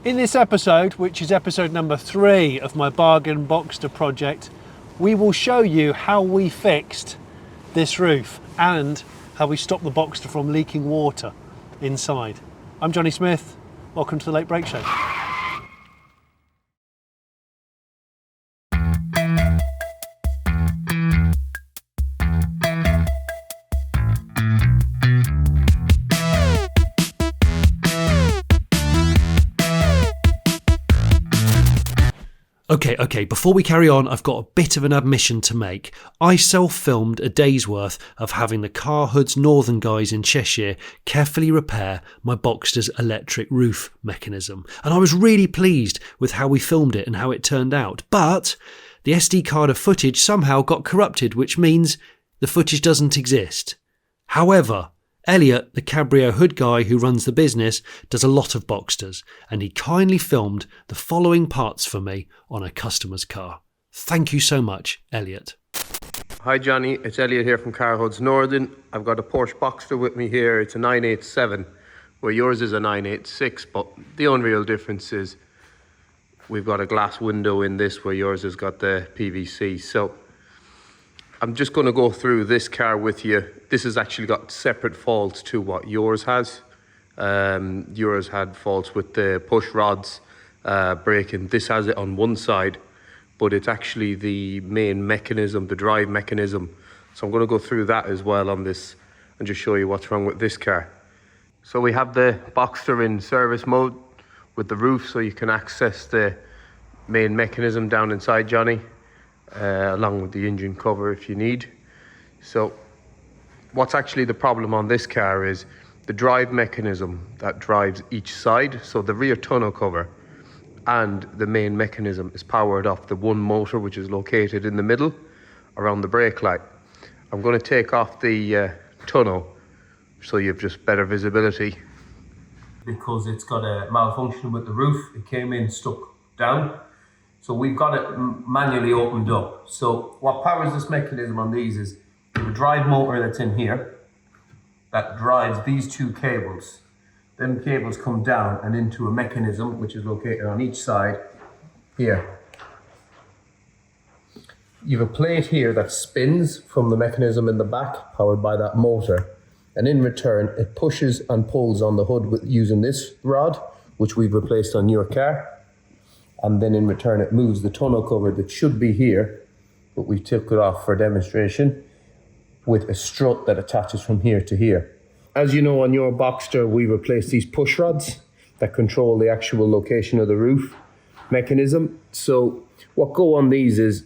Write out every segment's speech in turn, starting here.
In this episode, which is episode number 3 of my bargain Boxster project, we will show you how we fixed this roof and how we stopped the Boxster from leaking water inside. I'm Jonny Smith, welcome to the Late Break Show. Okay, before we carry on, I've got a bit of an admission to make. I self-filmed a day's worth of having the Car Hoods Northern guys in Cheshire carefully repair my Boxster's electric roof mechanism. And I was really pleased with how we filmed it and how it turned out. But the SD card of footage somehow got corrupted, which means the footage doesn't exist. However, Elliot, the Cabrio hood guy who runs the business, does a lot of Boxsters, and he kindly filmed the following parts for me on a customer's car. Thank you so much, Elliot. Hi Johnny, it's Elliot here from Car Hoods Northern. I've got a Porsche Boxster with me here. It's a 987, where yours is a 986, but the only real difference is we've got a glass window in this where yours has got the PVC. So I'm just going to go through this car with you. This has actually got separate faults to what yours has. Yours had faults with the push rods braking. This has it on one side, but it's actually the main mechanism, the drive mechanism. So I'm going to go through that as well on this and just show you what's wrong with this car. So we have the Boxster in service mode with the roof, so you can access the main mechanism down inside, Johnny. Along with the engine cover if you need. So what's actually the problem on this car is the drive mechanism that drives each side. So the rear tonneau cover and the main mechanism is powered off the one motor which is located in the middle around the brake light. I'm going to take off the tonneau so you have just better visibility. Because it's got a malfunction with the roof, it came in stuck down. So we've got it manually opened up. So what powers this mechanism on these is the drive motor that's in here that drives these two cables. Them cables come down and into a mechanism which is located on each side here. You have a plate here that spins from the mechanism in the back, powered by that motor. And in return, it pushes and pulls on the hood using this rod, which we've replaced on your car. And then in return it moves the tonneau cover that should be here, but we took it off for demonstration, with a strut that attaches from here to here. As you know, on your Boxster we replaced these push rods that control the actual location of the roof mechanism. So what go on these is,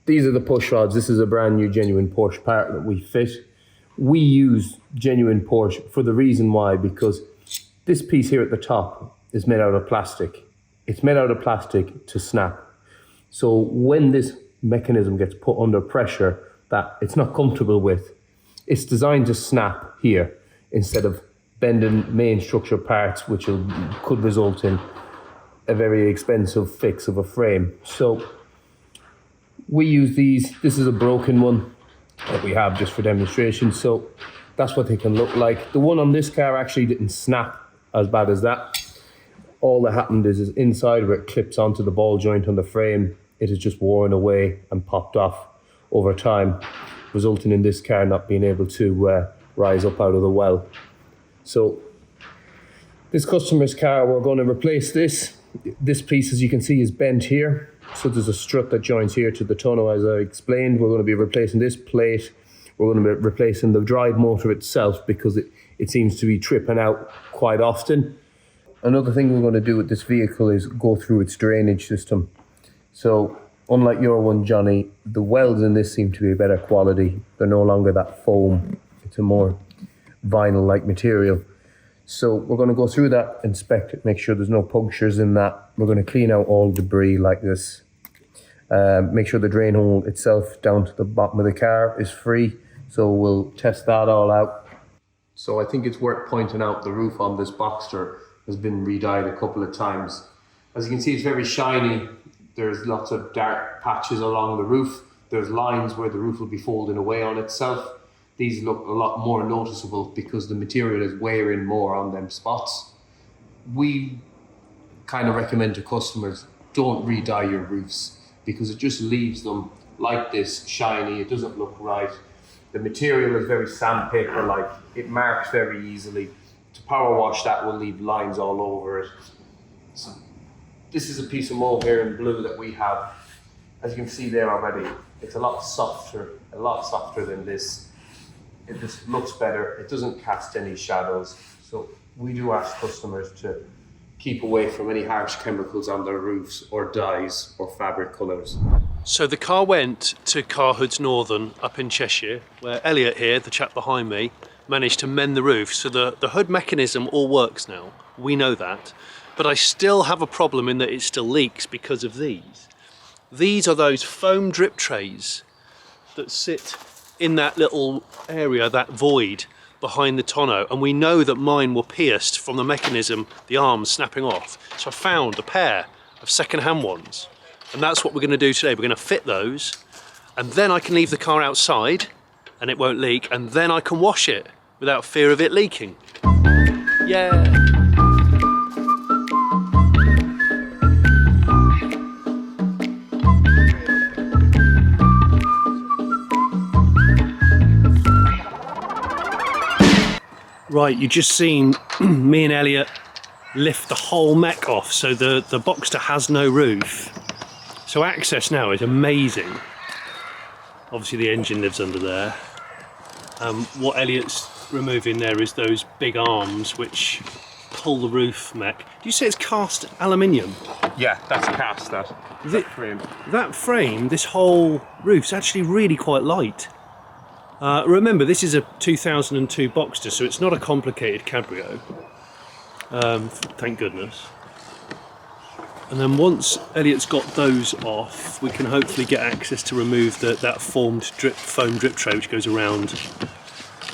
these are the push rods. This is a brand new genuine Porsche part that we fit. We use genuine Porsche for the reason why, because this piece here at the top is made out of plastic. It's made out of plastic to snap. So when this mechanism gets put under pressure that it's not comfortable with, it's designed to snap here instead of bending main structure parts, which could result in a very expensive fix of a frame. So we use these. This is a broken one that we have just for demonstration. So that's what they can look like. The one on this car actually didn't snap as bad as that. All that happened is inside where it clips onto the ball joint on the frame, it has just worn away and popped off over time, resulting in this car not being able to rise up out of the well. So this customer's car, we're going to replace this. This piece, as you can see, is bent here. So there's a strut that joins here to the tonneau, as I explained. We're going to be replacing this plate. We're going to be replacing the drive motor itself because it seems to be tripping out quite often. Another thing we're going to do with this vehicle is go through its drainage system. So unlike your one, Johnny, the welds in this seem to be a better quality. They're no longer that foam. It's a more vinyl-like material. So we're going to go through that, inspect it, make sure there's no punctures in that. We're going to clean out all debris like this. Make sure the drain hole itself down to the bottom of the car is free. So we'll test that all out. So I think it's worth pointing out the roof on this Boxster has been re-dyed a couple of times. As you can see, it's very shiny. There's lots of dark patches along the roof. There's lines where the roof will be folding away on itself. These look a lot more noticeable because the material is wearing more on them spots. We kind of recommend to customers, don't re-dye your roofs, because it just leaves them like this, shiny. It doesn't look right. The material is very sandpaper-like. It marks very easily. To power wash, that will leave lines all over it. So this is a piece of mohair in blue that we have. As you can see there already, it's a lot softer than this. It just looks better. It doesn't cast any shadows. So we do ask customers to keep away from any harsh chemicals on their roofs or dyes or fabric colours. So the car went to Car Hoods Northern up in Cheshire, where Elliot here, the chap behind me, managed to mend the roof. So the hood mechanism all works now. We know that. But I still have a problem in that it still leaks because of these. These are those foam drip trays that sit in that little area, that void behind the tonneau, and we know that mine were pierced from the mechanism, the arms snapping off. So I found a pair of second-hand ones, and that's what we're going to do today. We're going to fit those, and then I can leave the car outside and it won't leak, and then I can wash it without fear of it leaking. Yeah. Right, you just seen me and Elliot lift the whole mech off, so the Boxster has no roof. So access now is amazing. Obviously the engine lives under there. What Elliot's removing there is those big arms which pull the roof mech. Do you say it's cast aluminium? Yeah, that's cast, that frame. That frame, this whole roof's actually really quite light. Remember, this is a 2002 Boxster, so it's not a complicated cabrio. Thank goodness. And then once Elliot's got those off, we can hopefully get access to remove that foam drip tray which goes around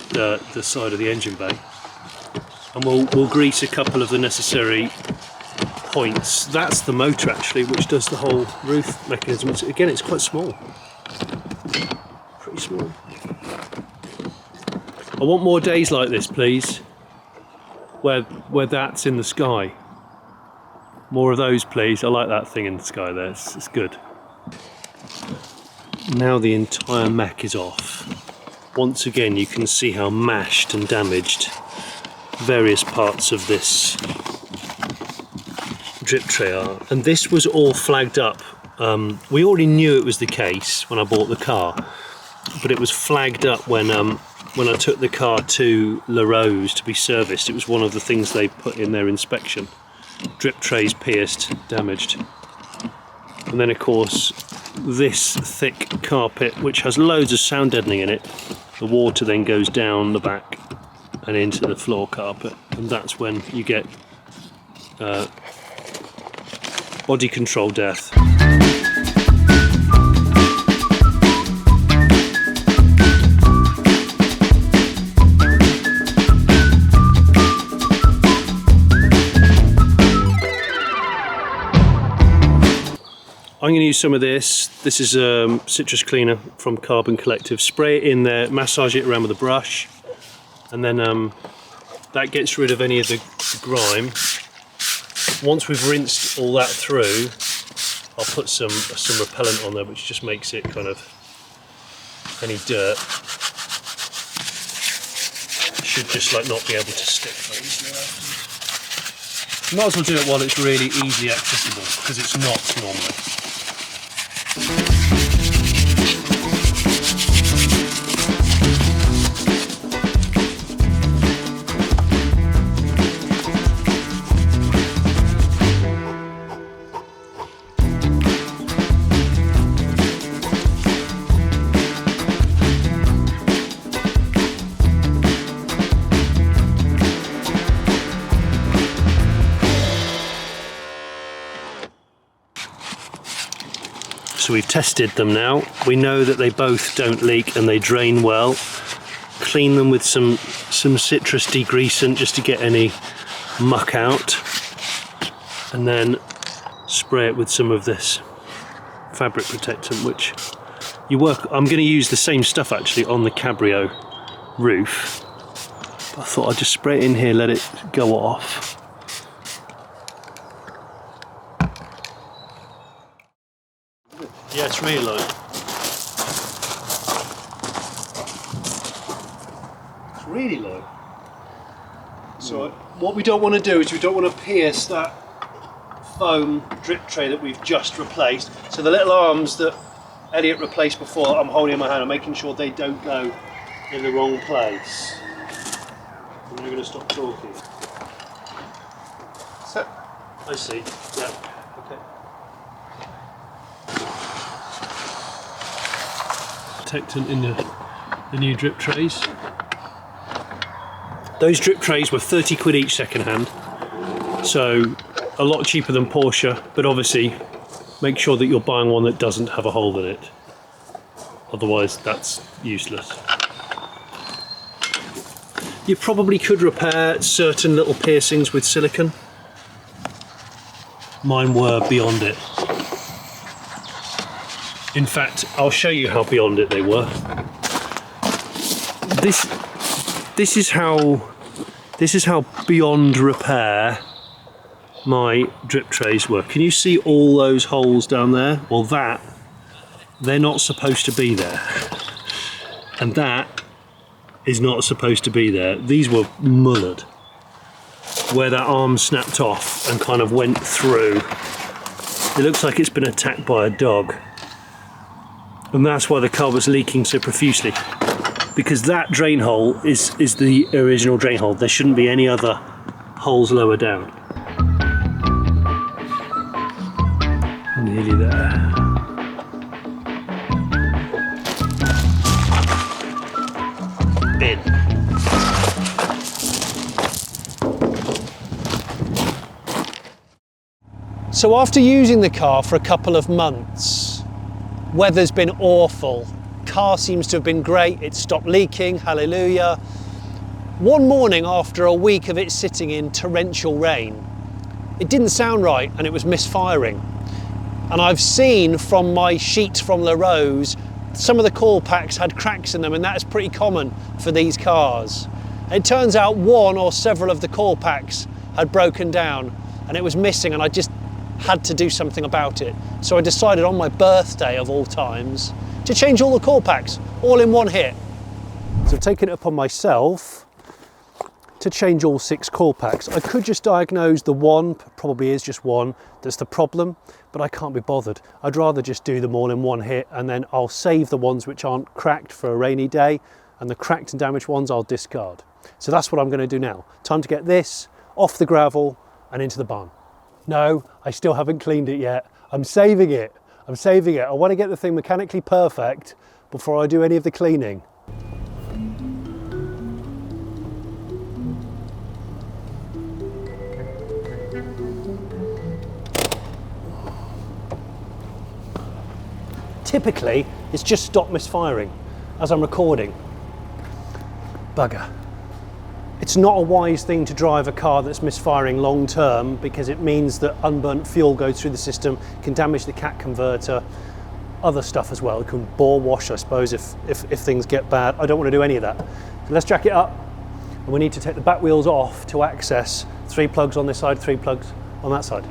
the side of the engine bay. And we'll grease a couple of the necessary points. That's the motor actually, which does the whole roof mechanism. Again, it's quite small. Pretty small. I want more days like this, please, where that's in the sky. More of those, please. I like that thing in the sky there, it's good. Now the entire mech is off. Once again, you can see how mashed and damaged various parts of this drip tray are. And this was all flagged up. We already knew it was the case when I bought the car, but it was flagged up when I took the car to La Rose to be serviced. It was one of the things they put in their inspection. Drip trays pierced, damaged. And then of course this thick carpet, which has loads of sound deadening in it, the water then goes down the back and into the floor carpet, and that's when you get body control death. I'm going to use some of this. This is citrus cleaner from Carbon Collective. Spray it in there, massage it around with a brush, and then that gets rid of any of the grime. Once we've rinsed all that through, I'll put some repellent on there, which just makes it kind of, any dirt should just like not be able to stick very easily afterwards. Might as well do it while it's really easily accessible, because it's not normally. So we've tested them now. We know that they both don't leak and they drain well. Clean them with some citrus degreasant just to get any muck out. And then spray it with some of this fabric protectant, which I'm going to use the same stuff actually on the cabrio roof. But I thought I'd just spray it in here, let it go off. Yeah, it's really low. It's really low. So what we don't want to do is we don't want to pierce that foam drip tray that we've just replaced. So the little arms that Elliot replaced before, I'm holding in my hand, I'm making sure they don't go in the wrong place. I'm now going to stop talking. So, I see. Yeah. Okay. Protectant in the new drip trays. Those drip trays were 30 quid each second hand, so a lot cheaper than Porsche, but obviously make sure that you're buying one that doesn't have a hole in it. Otherwise that's useless. You probably could repair certain little piercings with silicone. Mine were beyond it. In fact, I'll show you how beyond it they were. This is how beyond repair my drip trays were. Can you see all those holes down there? Well, they're not supposed to be there. And that is not supposed to be there. These were mullered, where that arm snapped off and kind of went through. It looks like it's been attacked by a dog. And that's why the car was leaking so profusely. Because that drain hole is the original drain hole. There shouldn't be any other holes lower down. Nearly there. Bin. So after using the car for a couple of months, weather's been awful. Car seems to have been great. It stopped leaking, hallelujah. One morning after a week of it sitting in torrential rain, it didn't sound right and it was misfiring. And I've seen from my sheet from La Rose, some of the coil packs had cracks in them, and that's pretty common for these cars. And it turns out one or several of the coil packs had broken down and it was missing, and I just had to do something about it. So I decided on my birthday of all times to change all the coil packs, all in one hit. So I've taken it upon myself to change all 6 coil packs. I could just diagnose the one, probably is just one, that's the problem, but I can't be bothered. I'd rather just do them all in one hit, and then I'll save the ones which aren't cracked for a rainy day, and the cracked and damaged ones I'll discard. So that's what I'm going to do now. Time to get this off the gravel and into the barn. No, I still haven't cleaned it yet. I'm saving it. I'm saving it. I want to get the thing mechanically perfect before I do any of the cleaning. Typically, it's just stopped misfiring as I'm recording. Bugger. It's not a wise thing to drive a car that's misfiring long term, because it means that unburnt fuel goes through the system, can damage the cat converter, other stuff as well. It can bore wash, I suppose, if things get bad. I don't want to do any of that. So let's jack it up, and we need to take the back wheels off to access 3 plugs on this side, 3 plugs on that side.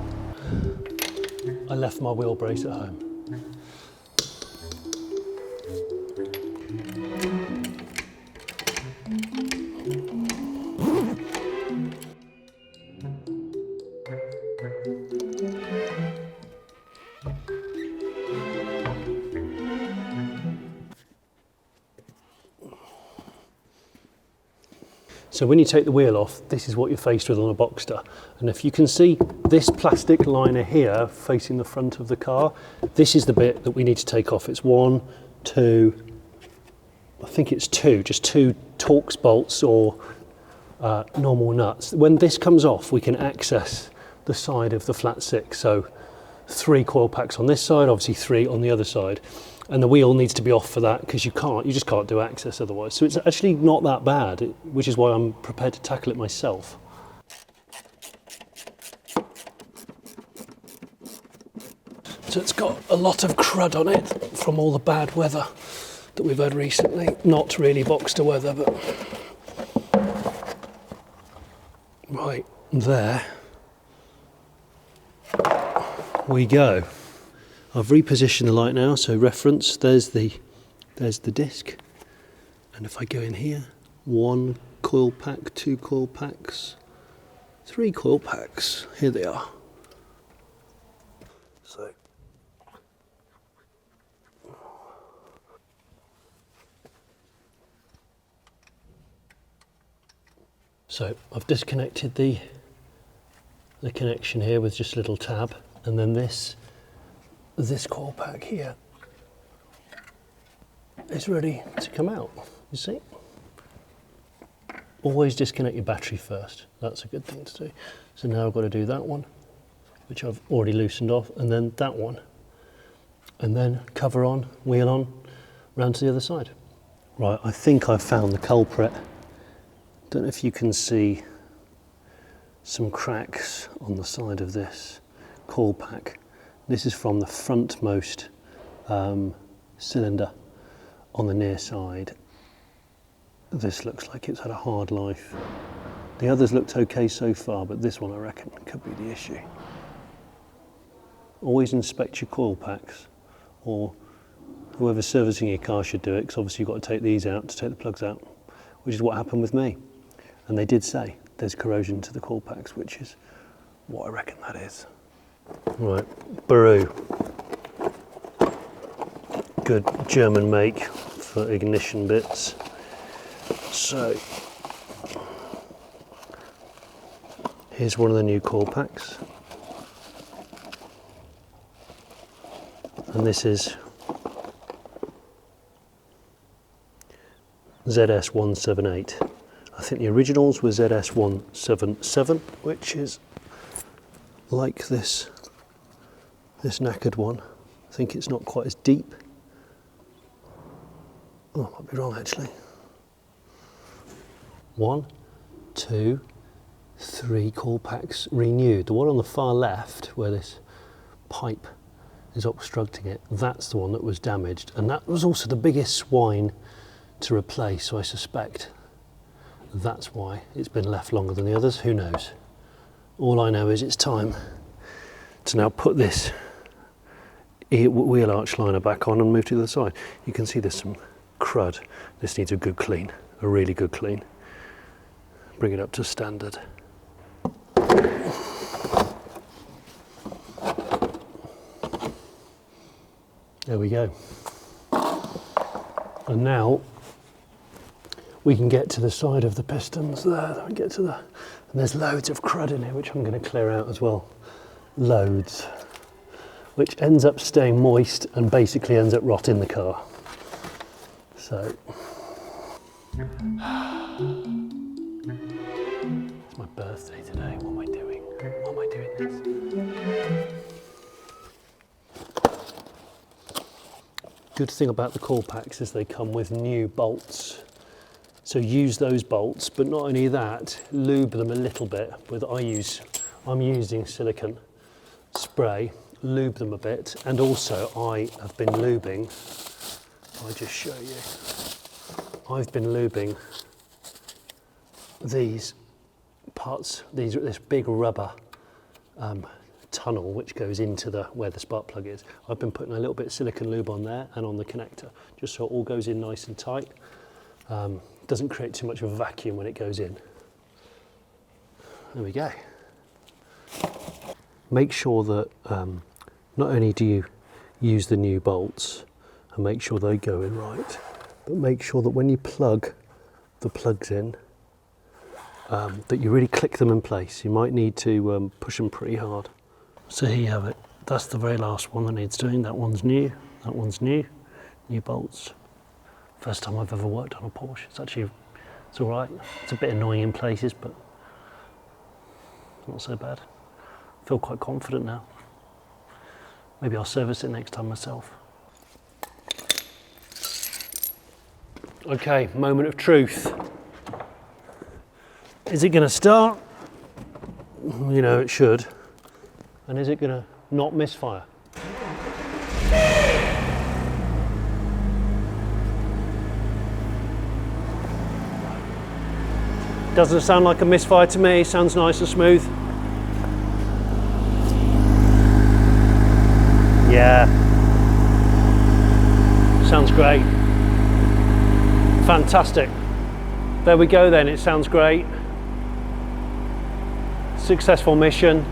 I left my wheel brace at home. So when you take the wheel off, this is what you're faced with on a Boxster. And if you can see this plastic liner here facing the front of the car, this is the bit that we need to take off. It's 1, 2, I think it's 2, just 2 Torx bolts or normal nuts. When this comes off, we can access the side of the flat 6. So 3 coil packs on this side, obviously 3 on the other side. And the wheel needs to be off for that, because you just can't do access otherwise. So it's actually not that bad, which is why I'm prepared to tackle it myself. So it's got a lot of crud on it from all the bad weather that we've had recently. Not really Boxster weather, but right there we go. I've repositioned the light now, so reference, there's the disc. And if I go in here, 1 coil pack, 2 coil packs, 3 coil packs, here they are. So I've disconnected the connection here with just a little tab, and then this coil pack here is ready to come out, you see? Always disconnect your battery first, that's a good thing to do. So now I've got to do that one, which I've already loosened off, and then that one. And then cover on, wheel on, round to the other side. Right, I think I've found the culprit. Don't know if you can see some cracks on the side of this coil pack. This is from the frontmost cylinder on the near side. This looks like it's had a hard life. The others looked okay so far, but this one I reckon could be the issue. Always inspect your coil packs, or whoever's servicing your car should do it, because obviously you've got to take these out to take the plugs out, which is what happened with me. And they did say there's corrosion to the coil packs, which is what I reckon that is. Right, Baru. Good German make for ignition bits. So, here's one of the new coil packs. And this is ZS178. I think the originals were ZS177, which is like this knackered one. I think it's not quite as deep. Oh, I might be wrong actually. 1, 2, 3 coil packs renewed. The one on the far left, where this pipe is obstructing it, that's the one that was damaged, and that was also the biggest swine to replace, so I suspect that's why it's been left longer than the others. Who knows? All I know is it's time to now put this wheel arch liner back on and move to the other side. You can see there's some crud. This needs a good clean, a really good clean. Bring it up to standard. There we go. And now we can get to the side of the pistons there. We get to and there's loads of crud in here, which I'm going to clear out as well. Loads. Which ends up staying moist and basically ends up rotting the car. So. It's my birthday today. What am I doing? Why am I doing this? Good thing about the coil packs is they come with new bolts. So use those bolts, but not only that, lube them a little bit. I'm using silicone spray, lube them a bit, and also I have been lubing, I'll just show you. I've been lubing these parts, this big rubber tunnel which goes into where the spark plug is. I've been putting a little bit of silicone lube on there and on the connector, just so it all goes in nice and tight. Doesn't create too much of a vacuum when it goes in. There we go. Make sure that not only do you use the new bolts and make sure they go in right, but make sure that when you plug the plugs in, that you really click them in place. You might need to push them pretty hard. So here you have it. That's the very last one that needs doing. That one's new, that one's new bolts. First time I've ever worked on a Porsche. It's all right. It's a bit annoying in places, but not so bad. I feel quite confident now. Maybe I'll service it next time myself. Okay, moment of truth. Is it going to start? You know, it should. And is it going to not misfire? Doesn't sound like a misfire to me, sounds nice and smooth. Yeah. Sounds great. Fantastic. There we go then, it sounds great. Successful mission.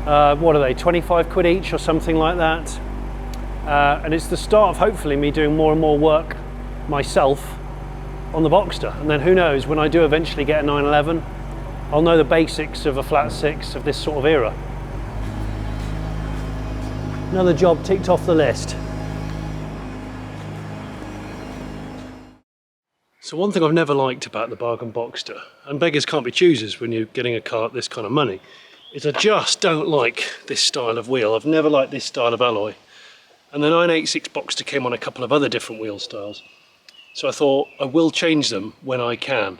What are they, 25 quid each or something like that? And it's the start of hopefully me doing more and more work myself on the Boxster. And then who knows, when I do eventually get a 911, I'll know the basics of a flat six of this sort of era. Another job ticked off the list. So one thing I've never liked about the bargain Boxster, and beggars can't be choosers when you're getting a car at this kind of money, is I just don't like this style of wheel. I've never liked this style of alloy. And the 986 Boxster came on a couple of other different wheel styles. So I thought I will change them when I can.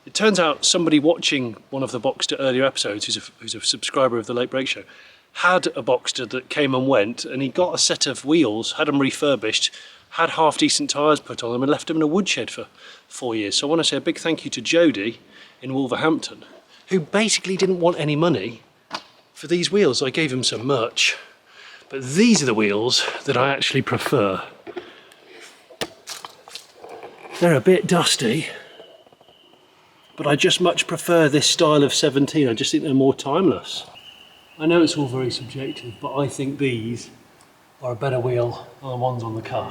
It turns out somebody watching one of the Boxster earlier episodes, who's a subscriber of the Late Break Show, had a Boxster that came and went, and he got a set of wheels, had them refurbished, had half decent tyres put on them and left them in a woodshed for 4 years. So I want to say a big thank you to Jody in Wolverhampton, who basically didn't want any money for these wheels. I gave him some merch, but these are the wheels that I actually prefer. They're a bit dusty, but I just much prefer this style of 17. I just think they're more timeless. I know it's all very subjective, but I think these are a better wheel than the ones on the car.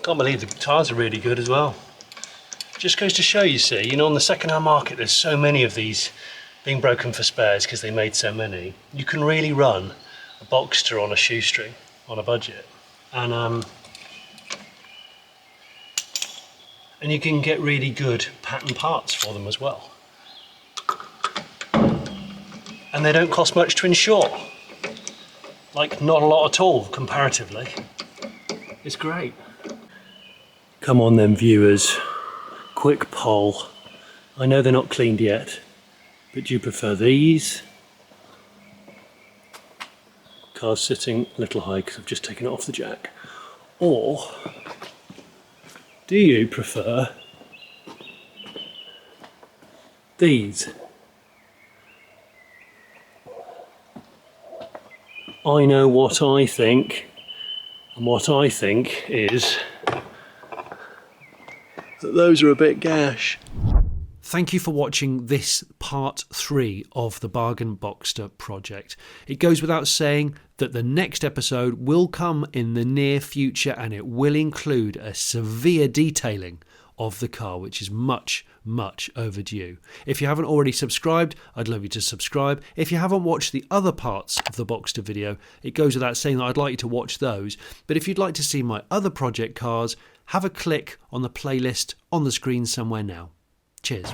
Can't believe the tyres are really good as well. Just goes to show, you see, you know, on the second-hand market there's so many of these being broken for spares because they made so many. You can really run a Boxster on a shoestring, on a budget, and you can get really good pattern parts for them as well. And they don't cost much to insure. Like, not a lot at all, comparatively. It's great. Come on then, viewers. Quick poll. I know they're not cleaned yet, but do you prefer these? Car's sitting a little high because I've just taken it off the jack. Or do you prefer these? I know what I think, and what I think is that those are a bit gash. Thank you for watching this part 3 of the Bargain Boxster project. It goes without saying that the next episode will come in the near future, and it will include a severe detailing of the car, which is much, much overdue. If you haven't already subscribed, I'd love you to subscribe. If you haven't watched the other parts of the Boxster video, it goes without saying that I'd like you to watch those. But if you'd like to see my other project cars, have a click on the playlist on the screen somewhere now. Cheers.